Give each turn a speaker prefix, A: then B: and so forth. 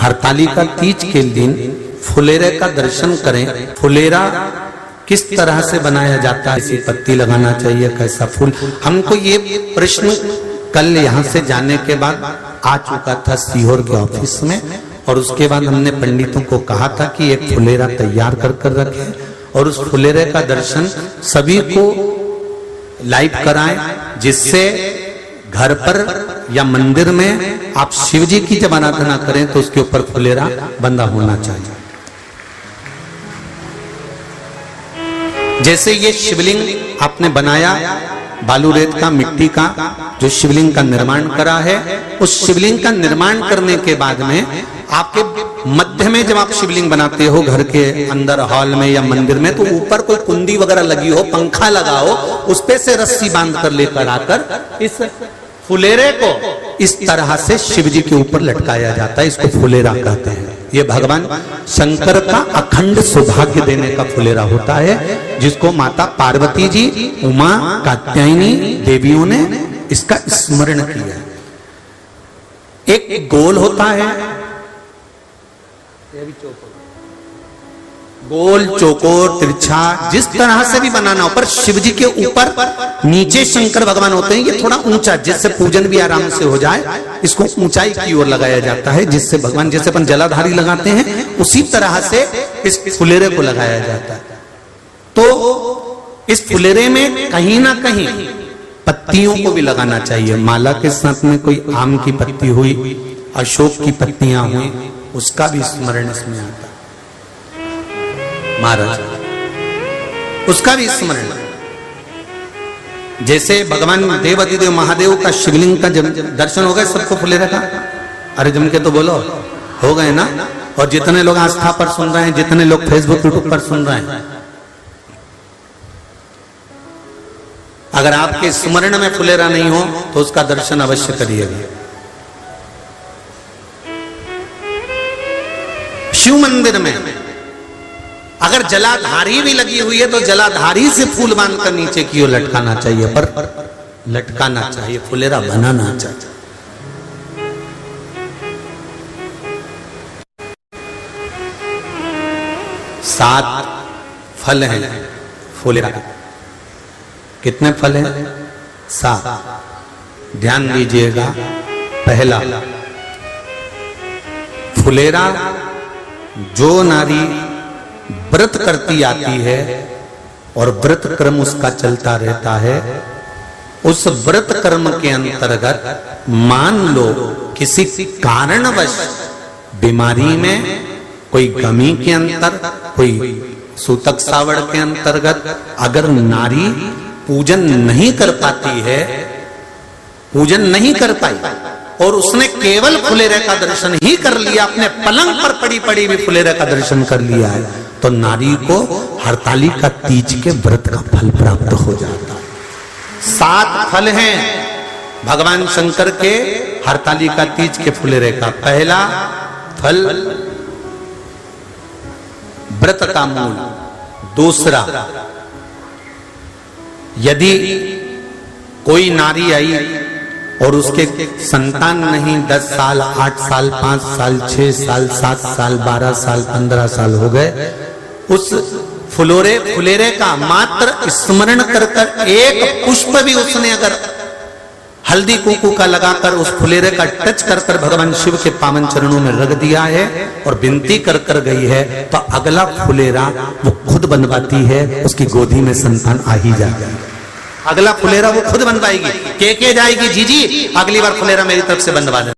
A: हरतालिका तीज के दिन फुलेरे का दर्शन करें। फुलेरा किस तरह से बनाया जाता है, इसी पत्ती लगाना चाहिए, कैसा फूल, हमको ये प्रश्न कल यहाँ से जाने के बाद आ चुका था सीहोर के ऑफिस में। और उसके बाद हमने पंडितों को कहा था कि एक फुलेरा तैयार कर रखें और उस फुलेरे का दर्शन सभी को लाइव कराएं, जिससे घर पर या मंदिर में आप शिव जी की जब आराधना करें तो उसके ऊपर फुलेरा बंधा होना चाहिए। जैसे ये शिवलिंग आपने बनाया बालू रेत का, मिट्टी का, जो शिवलिंग का निर्माण करा है, उस शिवलिंग का निर्माण करने के बाद में आपके मध्य में जब आप शिवलिंग बनाते हो घर के अंदर हॉल में या मंदिर में, तो ऊपर कोई कुंडी वगैरह लगी हो, पंखा लगा हो, उस पे से रस्सी बांध कर लेकर आकर इस फुलेरे को इस तरह से शिव जी के ऊपर लटकाया जाता है। इसको फुलेरा कहते हैं। ये भगवान शंकर का अखंड सौभाग्य देने का फुलेरा होता है, जिसको माता पार्वती जी, उमा, कात्यायनी देवियों ने इसका स्मरण किया। एक गोल होता है, गोल, चौकोर, तिरछा, जिस तरह से भी बनाना हो, पर शिव जी के ऊपर नीचे शंकर भगवान होते हैं। ये थोड़ा ऊंचा, जिससे पूजन भी आराम से हो जाए, इसको ऊंचाई की ओर लगाया जाता है, जिससे भगवान, जैसे अपन जलाधारी लगाते हैं, उसी तरह से इस फुलेरे को लगाया जाता है। तो इस फुलेरे में कहीं ना कहीं पत्तियों को भी लगाना चाहिए। माला के साथ में कोई आम की पत्ती हुई, अशोक की पत्तियां हुई, उसका भी स्मरण इसमें आता है महाराज, उसका भी स्मरण। जैसे भगवान देवाधिदेव महादेव का शिवलिंग का दर्शन हो गए सबको फुलेरे का, अरे जम के तो बोलो, हो गए ना। और जितने लोग आस्था पर सुन रहे हैं, जितने लोग फेसबुक यूट्यूब पर सुन रहे हैं, अगर आपके स्मरण में फुलेरा नहीं हो तो उसका दर्शन अवश्य करिएगा। शिव मंदिर में अगर जलाधारी भी लगी हुई है तो जलाधारी से फूल बांधकर नीचे की ओर लटकाना चाहिए, पर लटकाना चाहिए, फुलेरा बनाना चाहिए। सात फल हैं फुलेरा के। कितने फल हैं? 7। ध्यान दीजिएगा। पहला, फुलेरा जो नारी व्रत करती आती है और व्रत कर्म उसका चलता रहता है, उस व्रत कर्म के अंतर्गत मान लो किसी कारणवश बीमारी में, कोई गमी के अंतर, कोई सूतक सावड़ के अंतर्गत अगर नारी पूजन नहीं कर पाती है, पूजन नहीं कर पाई और उसने केवल फुलेरे का दर्शन ही कर लिया, अपने पलंग पर पड़ी पड़ी भी फुलेरे का दर्शन कर लिया है, तो नारी को हरतालिका तीज के व्रत का फल प्राप्त हो जाता है। 7 फल हैं भगवान शंकर के हरतालिका तीज के फुलेरे का। पहला फल व्रत का मूल। दूसरा, यदि कोई नारी आई और उसके संतान नहीं, 10 साल, 8 साल, 5 साल, 6 साल, 7 साल, 12 साल, 15 साल हो गए, उस फुलेरे का मात्र स्मरण कर एक पुष्प भी उसने अगर हल्दी कुंकू का लगाकर उस फुलेरे का टच कर भगवान शिव के पावन चरणों में रख दिया है और विनती कर गई है, तो अगला फुलेरा वो खुद बनवाती है, उसकी गोदी में संतान आ ही जाएगा। अगला फुलेरा वो खुद बनवाएगी, के जाएगी, जी अगली बार फुलेरा मेरी तरफ से बनवा दे।